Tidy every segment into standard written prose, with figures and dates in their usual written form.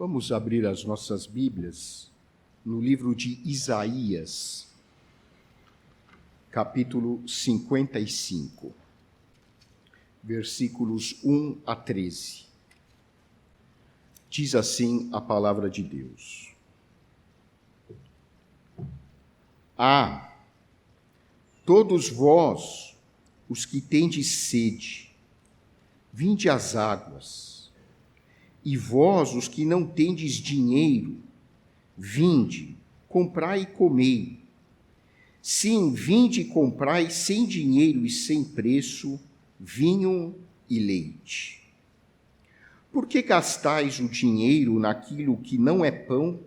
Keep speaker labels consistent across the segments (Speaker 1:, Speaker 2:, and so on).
Speaker 1: Vamos abrir as nossas Bíblias no livro de Isaías, capítulo 55, versículos 1 a 13. Diz assim a palavra de Deus: todos vós, os que tendes sede, vinde às águas. E vós, os que não tendes dinheiro, vinde, comprai e comei. Sim, vinde e comprai sem dinheiro e sem preço vinho e leite. Por que gastais o dinheiro naquilo que não é pão,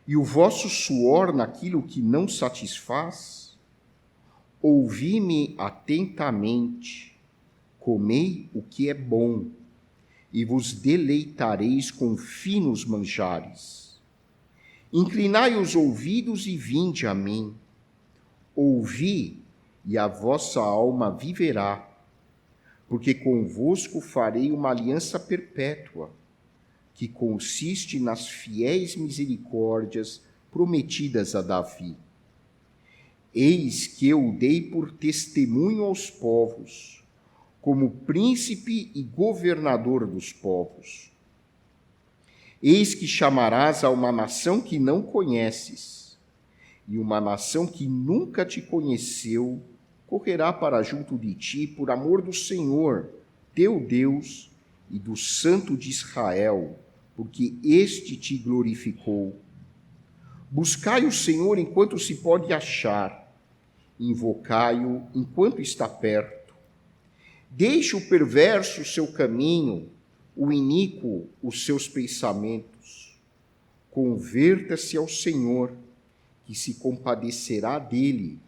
Speaker 1: e o vosso suor naquilo que não satisfaz? Ouvi-me atentamente, comei o que é bom, e vos deleitareis com finos manjares. Inclinai os ouvidos e vinde a mim. Ouvi, e a vossa alma viverá, porque convosco farei uma aliança perpétua, que consiste nas fiéis misericórdias prometidas a Davi. Eis que eu o dei por testemunho aos povos, como príncipe e governador dos povos. Eis que chamarás a uma nação que não conheces, e uma nação que nunca te conheceu correrá para junto de ti por amor do Senhor, teu Deus, e do Santo de Israel, porque este te glorificou. Buscai o Senhor enquanto se pode achar, invocai-o enquanto está perto. Deixe o perverso o seu caminho, o iníquo os seus pensamentos. Converta-se ao Senhor, que se compadecerá dele,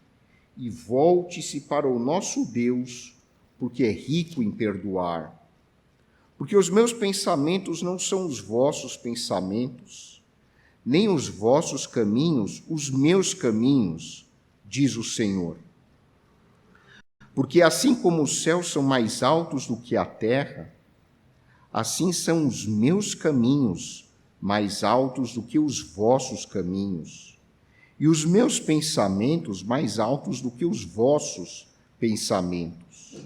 Speaker 1: e volte-se para o nosso Deus, porque é rico em perdoar. Porque os meus pensamentos não são os vossos pensamentos, nem os vossos caminhos os meus caminhos, diz o Senhor. Porque assim como os céus são mais altos do que a terra, assim são os meus caminhos mais altos do que os vossos caminhos, e os meus pensamentos mais altos do que os vossos pensamentos.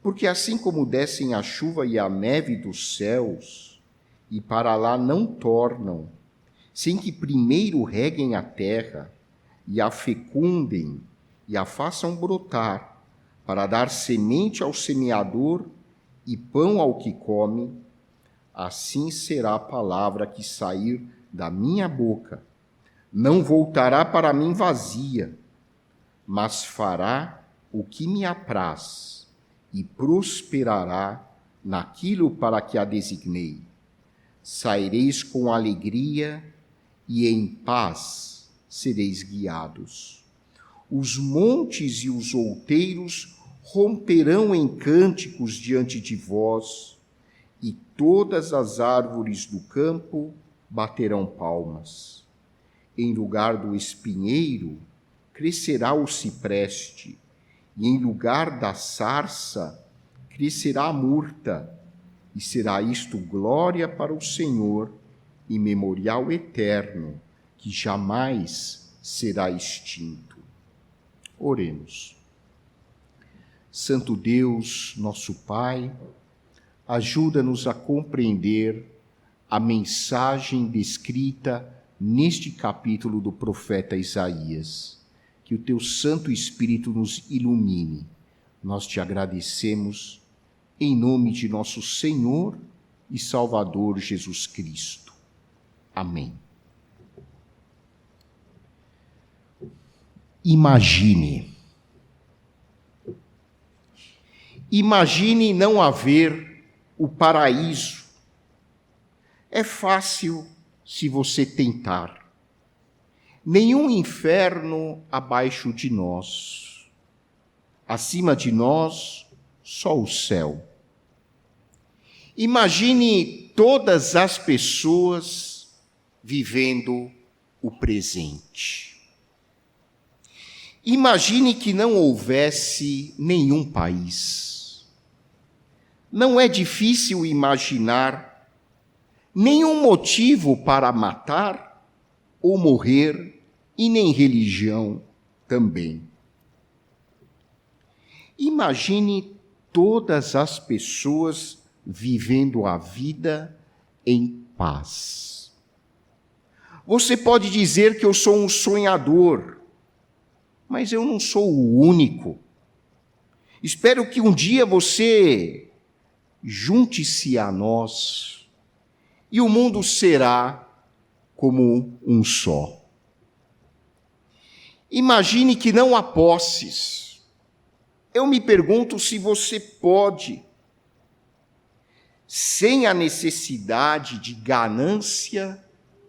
Speaker 1: Porque assim como descem a chuva e a neve dos céus, e para lá não tornam, sem que primeiro reguem a terra, e a fecundem, e a façam brotar, para dar semente ao semeador e pão ao que come, assim será a palavra que sair da minha boca. Não voltará para mim vazia, mas fará o que me apraz e prosperará naquilo para que a designei. Saireis com alegria e em paz sereis guiados. Os montes e os outeiros romperão em cânticos diante de vós, e todas as árvores do campo baterão palmas. Em lugar do espinheiro crescerá o cipreste, e em lugar da sarça crescerá a murta, e será isto glória para o Senhor e memorial eterno, que jamais será extinto. Oremos. Santo Deus, nosso Pai, ajuda-nos a compreender a mensagem descrita neste capítulo do profeta Isaías. Que o teu Santo Espírito nos ilumine. Nós te agradecemos em nome de nosso Senhor e Salvador Jesus Cristo. Amém. Imagine não haver o paraíso. É fácil se você tentar. Nenhum inferno abaixo de nós. Acima de nós, só o céu. Imagine todas as pessoas vivendo o presente. Imagine que não houvesse nenhum país. Não é difícil imaginar nenhum motivo para matar ou morrer, e nem religião também. Imagine todas as pessoas vivendo a vida em paz. Você pode dizer que eu sou um sonhador, mas eu não sou o único. Espero que um dia você junte-se a nós e o mundo será como um só. Imagine que não há posses. Eu me pergunto se você pode, sem a necessidade de ganância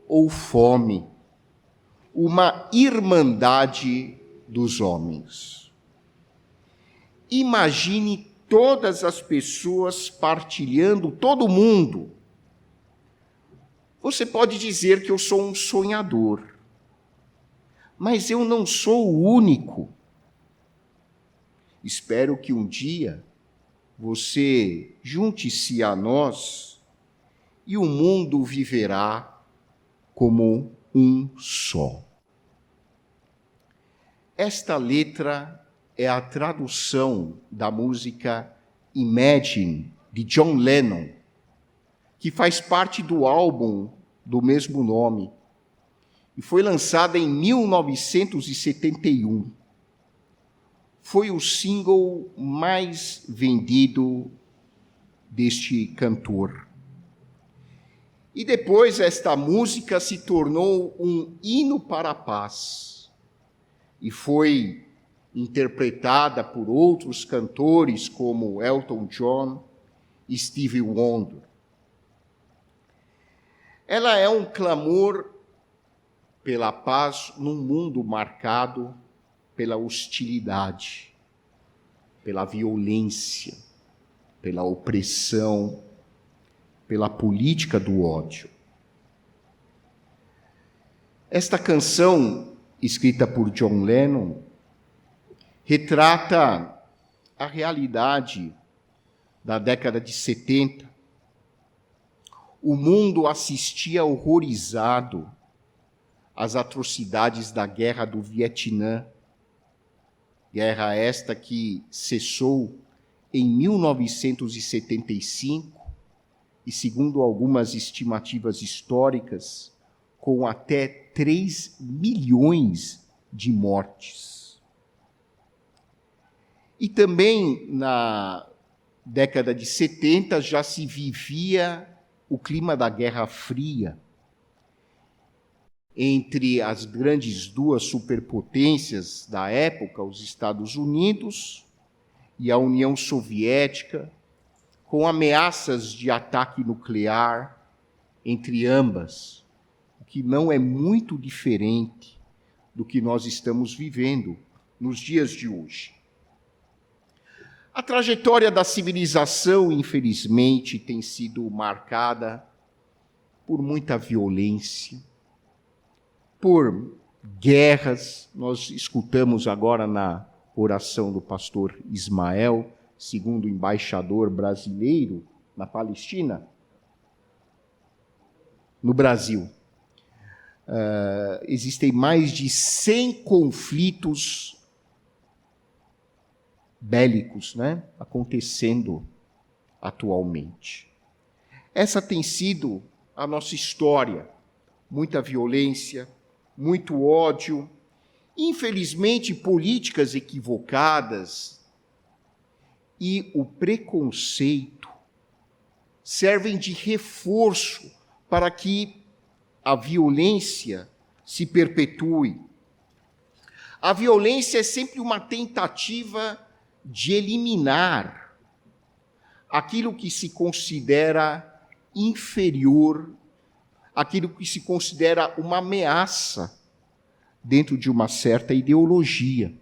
Speaker 1: ou fome, uma irmandade dos homens. Imagine todas as pessoas partilhando, todo mundo. Você pode dizer que eu sou um sonhador, mas eu não sou o único. Espero que um dia você junte-se a nós e o mundo viverá como um só. Esta letra é a tradução da música Imagine, de John Lennon, que faz parte do álbum do mesmo nome, e foi lançada em 1971. Foi o single mais vendido deste cantor. E depois esta música se tornou um hino para a paz e foi interpretada por outros cantores como Elton John e Stevie Wonder. Ela é um clamor pela paz num mundo marcado pela hostilidade, pela violência, pela opressão, pela política do ódio. Esta canção, escrita por John Lennon, retrata a realidade da década de 70. O mundo assistia horrorizado às atrocidades da Guerra do Vietnã, guerra esta que cessou em 1975 e, segundo algumas estimativas históricas, com até 3 milhões de mortes. E também na década de 70 já se vivia o clima da Guerra Fria entre as grandes duas superpotências da época, os Estados Unidos e a União Soviética, com ameaças de ataque nuclear entre ambas, o que não é muito diferente do que nós estamos vivendo nos dias de hoje. A trajetória da civilização, infelizmente, tem sido marcada por muita violência, por guerras. Nós escutamos agora na oração do pastor Ismael, segundo embaixador brasileiro na Palestina, no Brasil. Existem mais de 100 conflitos bélicos, acontecendo atualmente. Essa tem sido a nossa história. Muita violência, muito ódio, infelizmente políticas equivocadas e o preconceito servem de reforço para que a violência se perpetue. A violência é sempre uma tentativa de eliminar aquilo que se considera inferior, aquilo que se considera uma ameaça dentro de uma certa ideologia.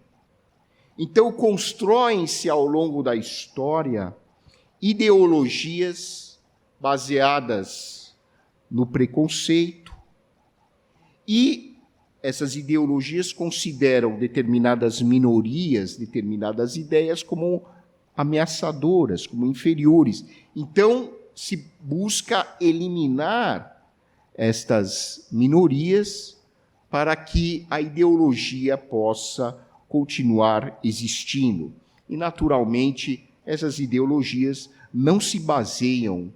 Speaker 1: Então, constroem-se ao longo da história ideologias baseadas no preconceito e essas ideologias consideram determinadas minorias, determinadas ideias como ameaçadoras, como inferiores. Então, se busca eliminar estas minorias para que a ideologia possa continuar existindo. E, naturalmente, essas ideologias não se baseiam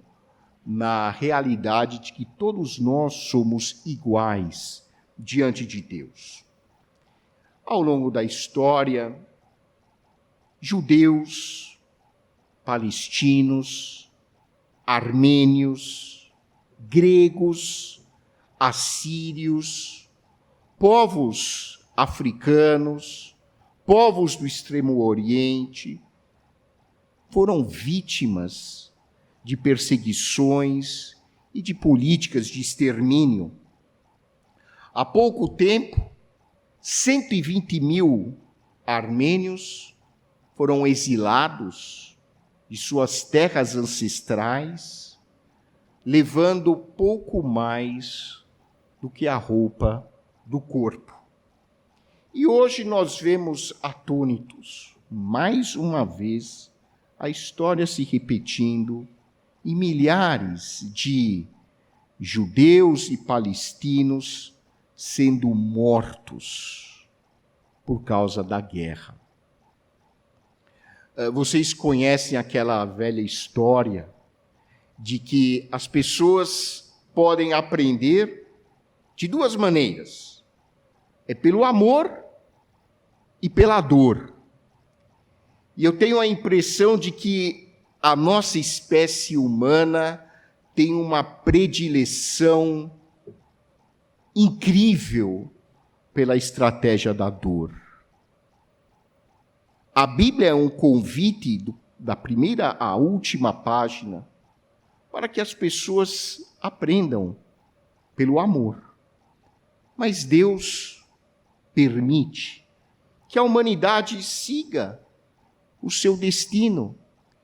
Speaker 1: na realidade de que todos nós somos iguais diante de Deus. Ao longo da história, judeus, palestinos, armênios, gregos, assírios, povos africanos, povos do Extremo Oriente, foram vítimas de perseguições e de políticas de extermínio. Há pouco tempo, 120 mil armênios foram exilados de suas terras ancestrais, levando pouco mais do que a roupa do corpo. E hoje nós vemos atônitos, mais uma vez, a história se repetindo e milhares de judeus e palestinos sendo mortos por causa da guerra. Vocês conhecem aquela velha história de que as pessoas podem aprender de duas maneiras. É pelo amor e pela dor. E eu tenho a impressão de que a nossa espécie humana tem uma predileção incrível pela estratégia da dor. A Bíblia é um convite, da primeira à última página, para que as pessoas aprendam pelo amor. Mas Deus permite que a humanidade siga o seu destino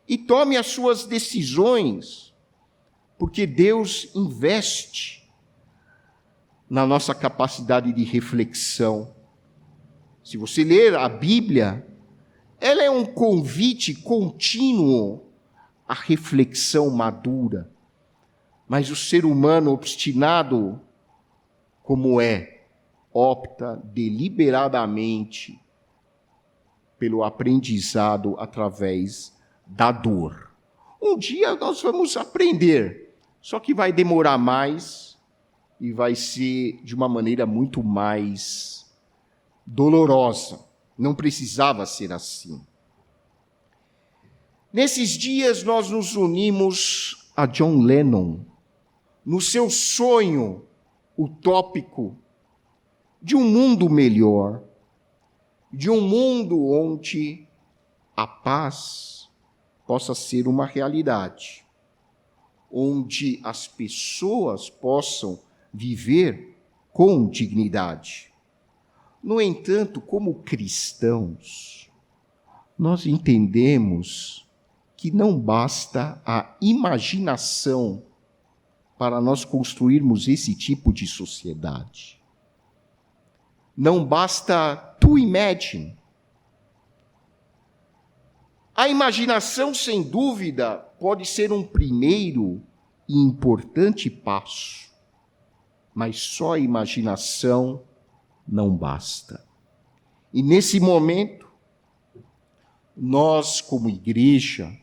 Speaker 1: e tome as suas decisões, porque Deus investe na nossa capacidade de reflexão. Se você ler a Bíblia, ela é um convite contínuo à reflexão madura. Mas o ser humano obstinado, como opta deliberadamente pelo aprendizado através da dor. Um dia nós vamos aprender, só que vai demorar mais e vai ser de uma maneira muito mais dolorosa. Não precisava ser assim. Nesses dias nós nos unimos a John Lennon no seu sonho utópico de um mundo melhor, de um mundo onde a paz possa ser uma realidade, onde as pessoas possam viver com dignidade. No entanto, como cristãos, nós entendemos que não basta a imaginação para nós construirmos esse tipo de sociedade. Não basta to imagine. A imaginação, sem dúvida, pode ser um primeiro e importante passo, mas só a imaginação não basta. E nesse momento, nós, como igreja,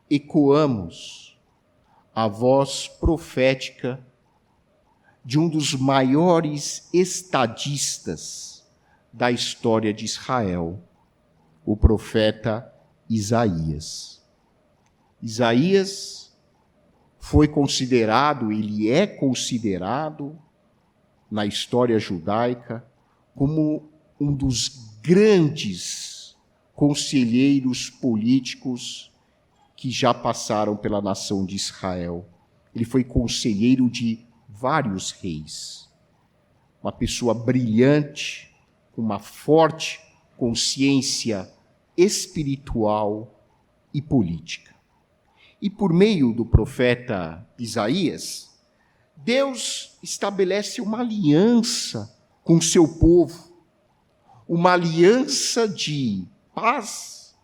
Speaker 1: ecoamos a voz profética de um dos maiores estadistas da história de Israel, o profeta Isaías. Isaías foi considerado, ele é considerado, na história judaica, como um dos grandes conselheiros políticos que já passaram pela nação de Israel. Ele foi conselheiro de vários reis. Uma pessoa brilhante, com uma forte consciência espiritual e política. E por meio do profeta Isaías, Deus estabelece uma aliança com o seu povo, uma aliança de paz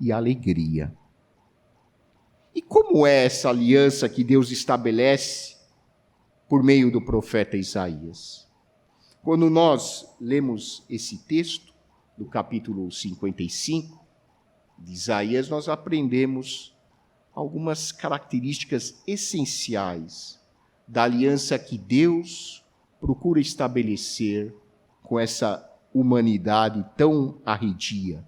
Speaker 1: e alegria. E como é essa aliança que Deus estabelece por meio do profeta Isaías? Quando nós lemos esse texto, do capítulo 55 de Isaías, nós aprendemos algumas características essenciais da aliança que Deus procura estabelecer com essa humanidade tão arredia.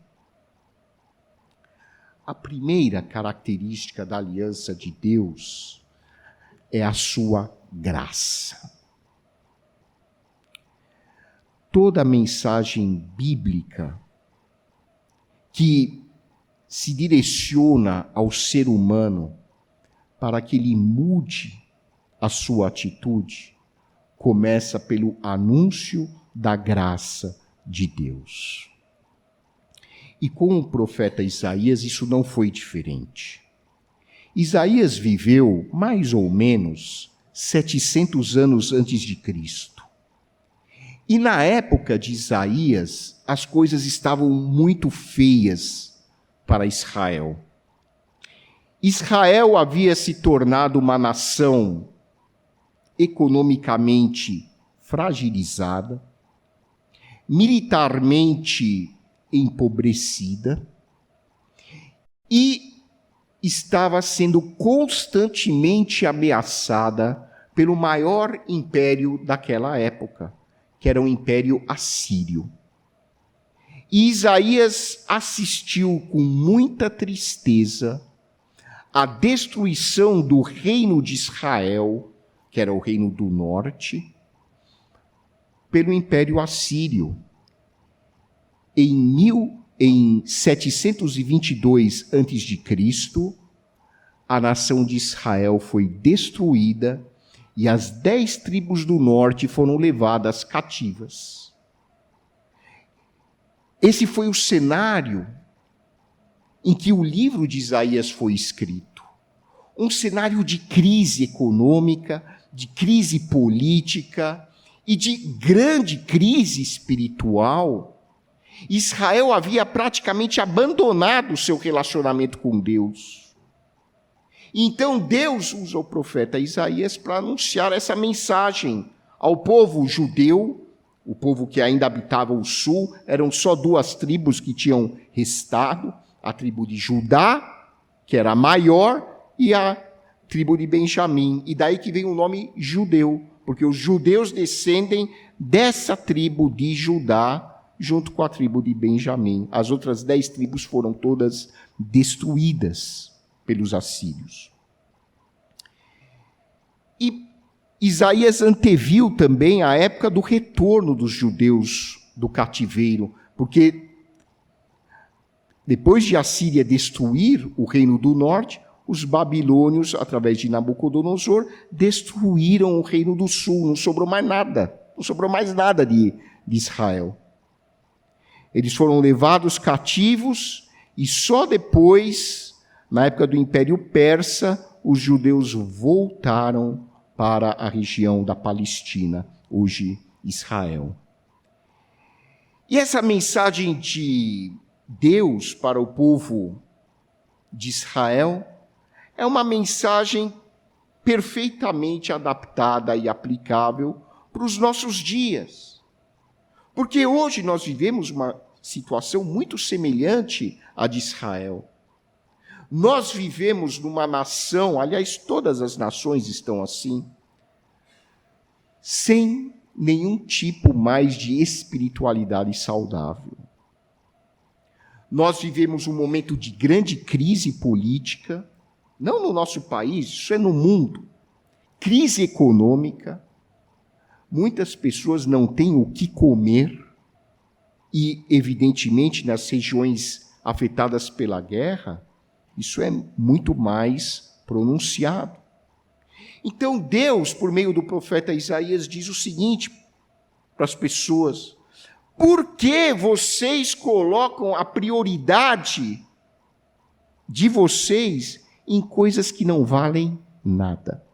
Speaker 1: A primeira característica da aliança de Deus é a sua graça. Toda a mensagem bíblica que se direciona ao ser humano para que ele mude a sua atitude, começa pelo anúncio da graça de Deus. E com o profeta Isaías isso não foi diferente. Isaías viveu mais ou menos 700 anos antes de Cristo. E na época de Isaías, as coisas estavam muito feias para Israel. Israel havia se tornado uma nação economicamente fragilizada, militarmente empobrecida e estava sendo constantemente ameaçada pelo maior império daquela época, que era o Império Assírio. E Isaías assistiu com muita tristeza à destruição do reino de Israel, que era o reino do norte, pelo Império Assírio. Em 722 a.C., a nação de Israel foi destruída e as 10 tribos do norte foram levadas cativas. Esse foi o cenário em que o livro de Isaías foi escrito. Um cenário de crise econômica, de crise política e de grande crise espiritual. Israel havia praticamente abandonado o seu relacionamento com Deus. Então Deus usa o profeta Isaías para anunciar essa mensagem ao povo judeu, o povo que ainda habitava o sul. Eram só 2 tribos que tinham restado, a tribo de Judá, que era a maior, e a tribo de Benjamim. E daí que vem o nome judeu, porque os judeus descendem dessa tribo de Judá, junto com a tribo de Benjamim. As outras 10 tribos foram todas destruídas pelos assírios. E Isaías anteviu também a época do retorno dos judeus do cativeiro, porque depois de Assíria destruir o reino do norte, os babilônios, através de Nabucodonosor, destruíram o reino do sul. Não sobrou mais nada de Israel. Eles foram levados cativos e só depois, na época do Império Persa, os judeus voltaram para a região da Palestina, hoje Israel. E essa mensagem de Deus para o povo de Israel é uma mensagem perfeitamente adaptada e aplicável para os nossos dias. Porque hoje nós vivemos uma situação muito semelhante à de Israel. Nós vivemos numa nação, aliás, todas as nações estão assim, sem nenhum tipo mais de espiritualidade saudável. Nós vivemos um momento de grande crise política, não no nosso país, isso é no mundo. Crise econômica. Muitas pessoas não têm o que comer e, evidentemente, nas regiões afetadas pela guerra, isso é muito mais pronunciado. Então, Deus, por meio do profeta Isaías, diz o seguinte para as pessoas: por que vocês colocam a prioridade de vocês em coisas que não valem nada?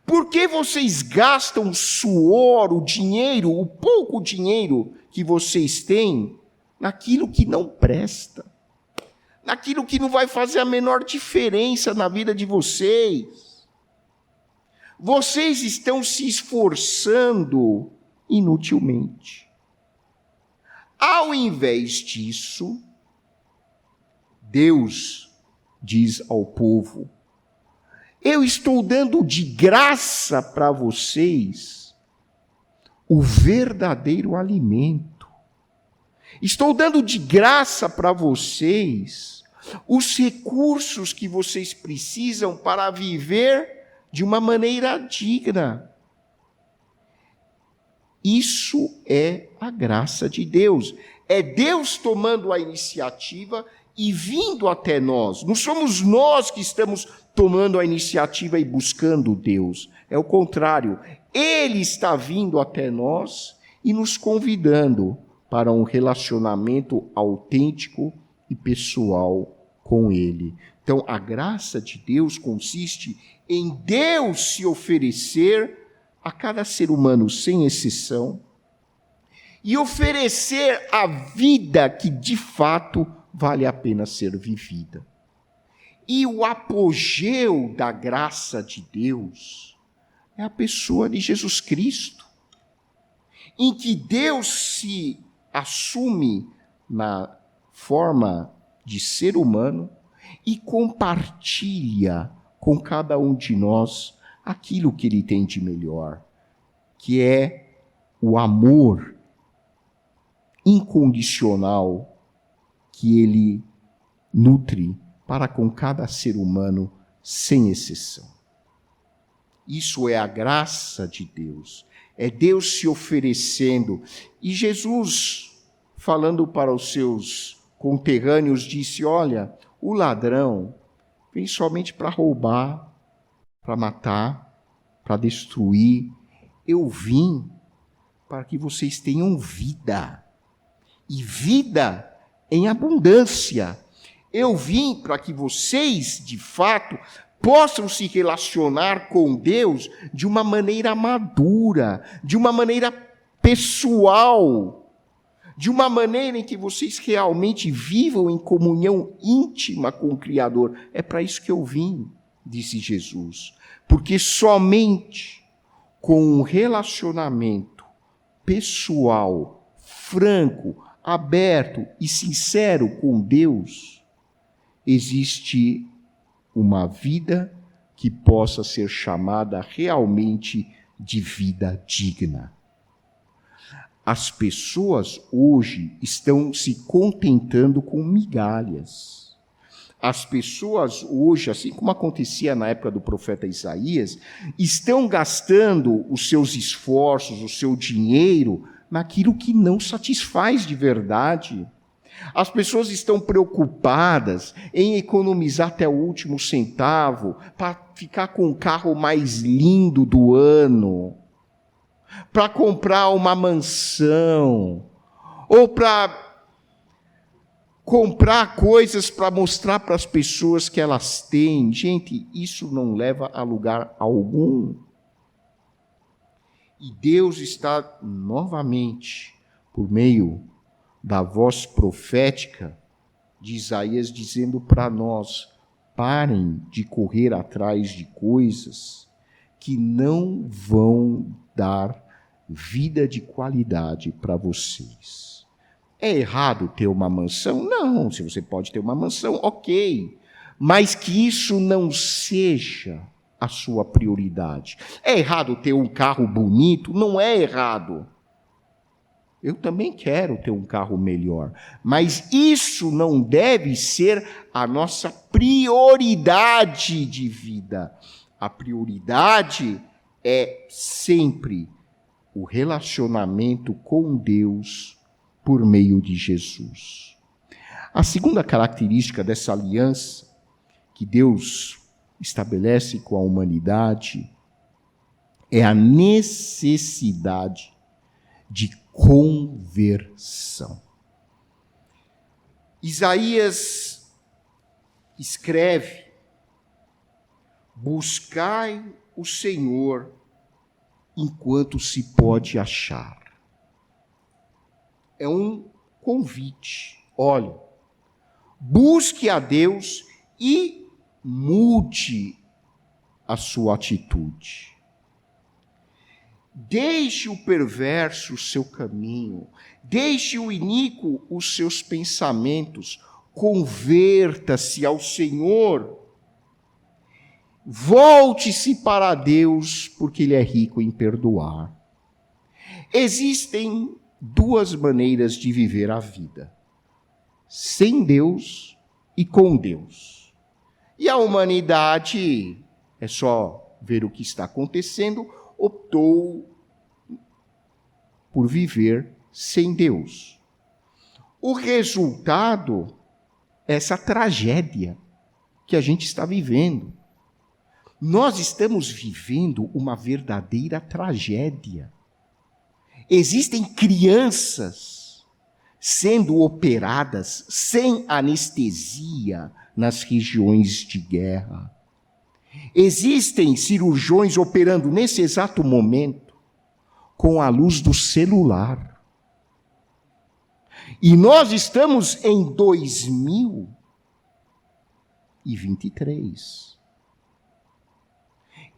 Speaker 1: Por que vocês gastam o suor, o dinheiro, o pouco dinheiro que vocês têm, naquilo que não presta, naquilo que não vai fazer a menor diferença na vida de vocês. Vocês estão se esforçando inutilmente. Ao invés disso, Deus diz ao povo: eu estou dando de graça para vocês o verdadeiro alimento. Estou dando de graça para vocês os recursos que vocês precisam para viver de uma maneira digna. Isso é a graça de Deus. É Deus tomando a iniciativa e vindo até nós. Não somos nós que estamos tomando a iniciativa e buscando Deus. É o contrário. Ele está vindo até nós e nos convidando para um relacionamento autêntico e pessoal com Ele. Então, a graça de Deus consiste em Deus se oferecer a cada ser humano, sem exceção, e oferecer a vida que, de fato, vale a pena ser vivida. E o apogeu da graça de Deus é a pessoa de Jesus Cristo, em que Deus se assume na forma de ser humano e compartilha com cada um de nós aquilo que Ele tem de melhor, que é o amor incondicional que Ele nutre para com cada ser humano, sem exceção. Isso é a graça de Deus. É Deus se oferecendo. E Jesus, falando para os seus conterrâneos, disse: olha, o ladrão vem somente para roubar, para matar, para destruir. Eu vim para que vocês tenham vida. E vida em abundância. Eu vim para que vocês, de fato, possam se relacionar com Deus de uma maneira madura, de uma maneira pessoal, de uma maneira em que vocês realmente vivam em comunhão íntima com o Criador. É para isso que eu vim, disse Jesus. Porque somente com um relacionamento pessoal, franco, aberto e sincero com Deus, existe uma vida que possa ser chamada realmente de vida digna. As pessoas hoje estão se contentando com migalhas. As pessoas hoje, assim como acontecia na época do profeta Isaías, estão gastando os seus esforços, o seu dinheiro, naquilo que não satisfaz de verdade. As pessoas estão preocupadas em economizar até o último centavo para ficar com o carro mais lindo do ano, para comprar uma mansão, ou para comprar coisas para mostrar para as pessoas que elas têm. Gente, isso não leva a lugar algum. E Deus está novamente, por meio da voz profética de Isaías, dizendo para nós: parem de correr atrás de coisas que não vão dar vida de qualidade para vocês. É errado ter uma mansão? Não, se você pode ter uma mansão, ok. Mas que isso não seja a sua prioridade. É errado ter um carro bonito? Não é errado. Eu também quero ter um carro melhor, mas isso não deve ser a nossa prioridade de vida. A prioridade é sempre o relacionamento com Deus por meio de Jesus. A segunda característica dessa aliança que Deus estabelece com a humanidade é a necessidade de conversão. Isaías escreve: buscai o Senhor enquanto se pode achar. É um convite. Olha, busque a Deus e mude a sua atitude. Deixe o perverso o seu caminho, deixe o iníquo os seus pensamentos, converta-se ao Senhor, volte-se para Deus, porque Ele é rico em perdoar. Existem duas maneiras de viver a vida: sem Deus e com Deus. E a humanidade, é só ver o que está acontecendo, optou por viver sem Deus. O resultado é essa tragédia que a gente está vivendo. Nós estamos vivendo uma verdadeira tragédia. Existem crianças sendo operadas sem anestesia nas regiões de guerra. Existem cirurgiões operando nesse exato momento com a luz do celular. E nós estamos em 2023.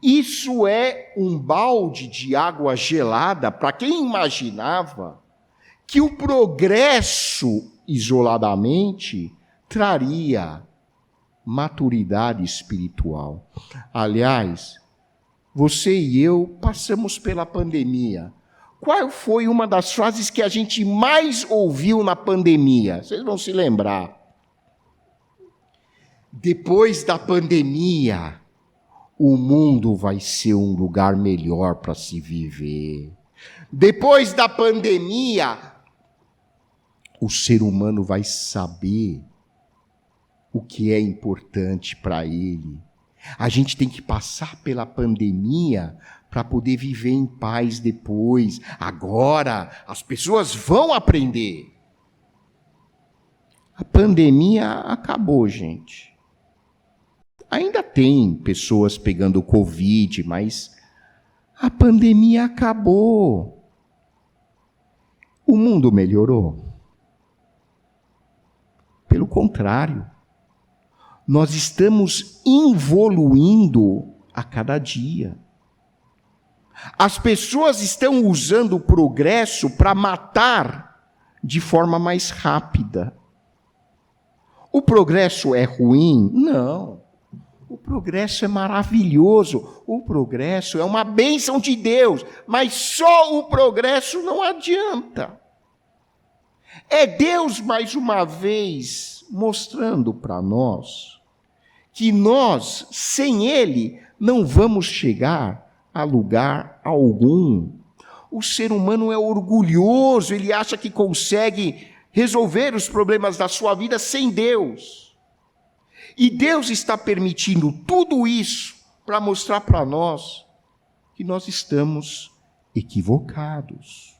Speaker 1: Isso é um balde de água gelada para quem imaginava que o progresso isoladamente traria maturidade espiritual. Aliás, você e eu passamos pela pandemia. Qual foi uma das frases que a gente mais ouviu na pandemia? Vocês vão se lembrar. Depois da pandemia, o mundo vai ser um lugar melhor para se viver. Depois da pandemia, o ser humano vai saber o que é importante para ele. A gente tem que passar pela pandemia para poder viver em paz depois. Agora, as pessoas vão aprender. A pandemia acabou, gente. Ainda tem pessoas pegando Covid, mas a pandemia acabou. O mundo melhorou. Pelo contrário, nós estamos evoluindo a cada dia. As pessoas estão usando o progresso para matar de forma mais rápida. O progresso é ruim? Não. O progresso é maravilhoso. O progresso é uma bênção de Deus. Mas só o progresso não adianta. É Deus, mais uma vez, mostrando para nós que nós, sem Ele, não vamos chegar a lugar algum. O ser humano é orgulhoso, ele acha que consegue resolver os problemas da sua vida sem Deus. E Deus está permitindo tudo isso para mostrar para nós que nós estamos equivocados.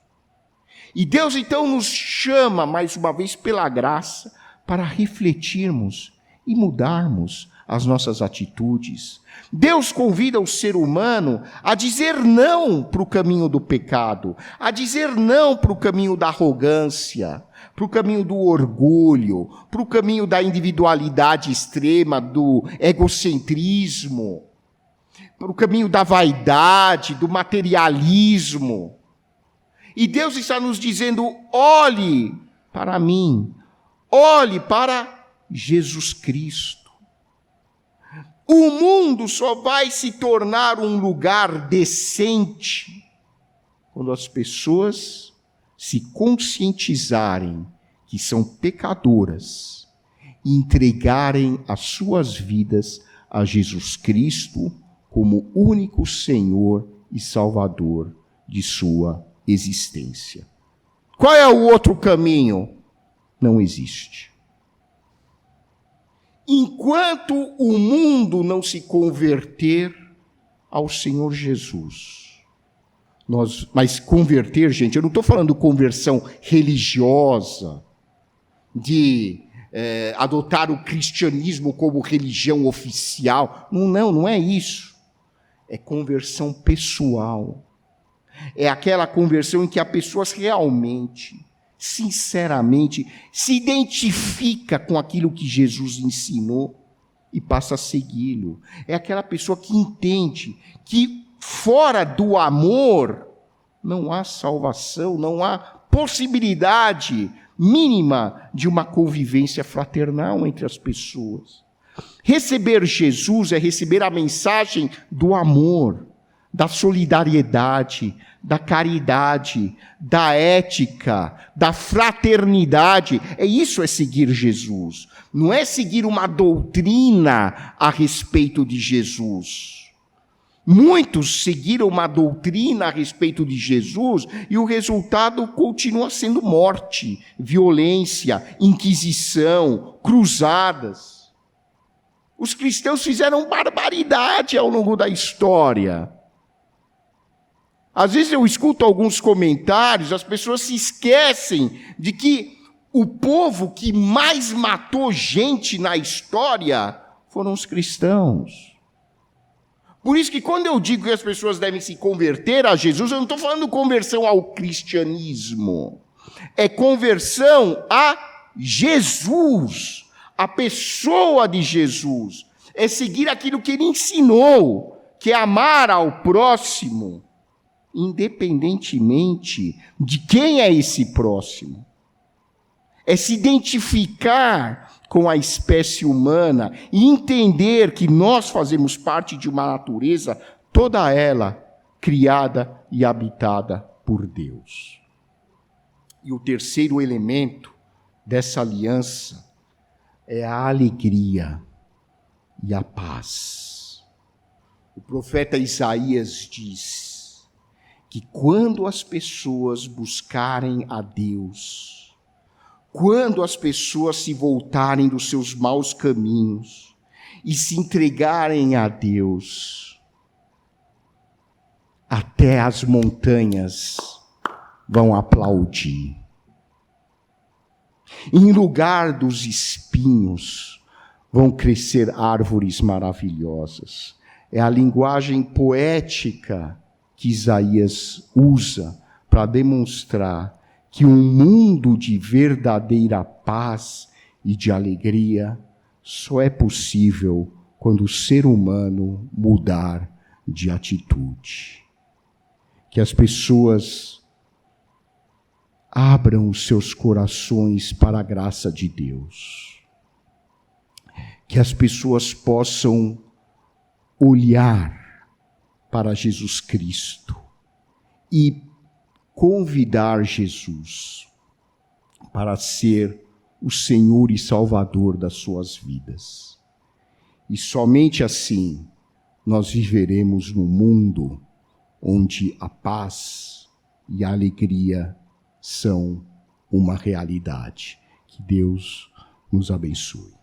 Speaker 1: E Deus então nos chama, mais uma vez, pela graça, para refletirmos e mudarmos as nossas atitudes. Deus convida o ser humano a dizer não para o caminho do pecado, a dizer não para o caminho da arrogância, para o caminho do orgulho, para o caminho da individualidade extrema, do egocentrismo, para o caminho da vaidade, do materialismo. E Deus está nos dizendo: olhe para mim, olhe para Jesus Cristo. O mundo só vai se tornar um lugar decente quando as pessoas se conscientizarem que são pecadoras e entregarem as suas vidas a Jesus Cristo como único Senhor e Salvador de sua existência. Qual é o outro caminho? Não existe. Enquanto o mundo não se converter ao Senhor Jesus, mas converter, gente, eu não estou falando conversão religiosa, de adotar o cristianismo como religião oficial. Não é isso. É conversão pessoal. É aquela conversão em que as pessoas realmente sinceramente, se identifica com aquilo que Jesus ensinou e passa a segui-lo. É aquela pessoa que entende que fora do amor não há salvação, não há possibilidade mínima de uma convivência fraternal entre as pessoas. Receber Jesus é receber a mensagem do amor, da solidariedade, da caridade, da ética, da fraternidade. Isso é seguir Jesus. Não é seguir uma doutrina a respeito de Jesus. Muitos seguiram uma doutrina a respeito de Jesus e o resultado continua sendo morte, violência, inquisição, cruzadas. Os cristãos fizeram barbaridade ao longo da história. Às vezes eu escuto alguns comentários, as pessoas se esquecem de que o povo que mais matou gente na história foram os cristãos. Por isso que quando eu digo que as pessoas devem se converter a Jesus, eu não estou falando conversão ao cristianismo. É conversão a Jesus, a pessoa de Jesus. É seguir aquilo que ele ensinou, que é amar ao próximo, independentemente de quem é esse próximo. É se identificar com a espécie humana e entender que nós fazemos parte de uma natureza, toda ela criada e habitada por Deus. E o terceiro elemento dessa aliança é a alegria e a paz. O profeta Isaías diz que quando as pessoas buscarem a Deus, quando as pessoas se voltarem dos seus maus caminhos e se entregarem a Deus, até as montanhas vão aplaudir. Em lugar dos espinhos, vão crescer árvores maravilhosas. É a linguagem poética que Isaías usa para demonstrar que um mundo de verdadeira paz e de alegria só é possível quando o ser humano mudar de atitude. Que as pessoas abram os seus corações para a graça de Deus. Que as pessoas possam olhar para Jesus Cristo e convidar Jesus para ser o Senhor e Salvador das suas vidas. E somente assim nós viveremos num mundo onde a paz e a alegria são uma realidade. Que Deus nos abençoe.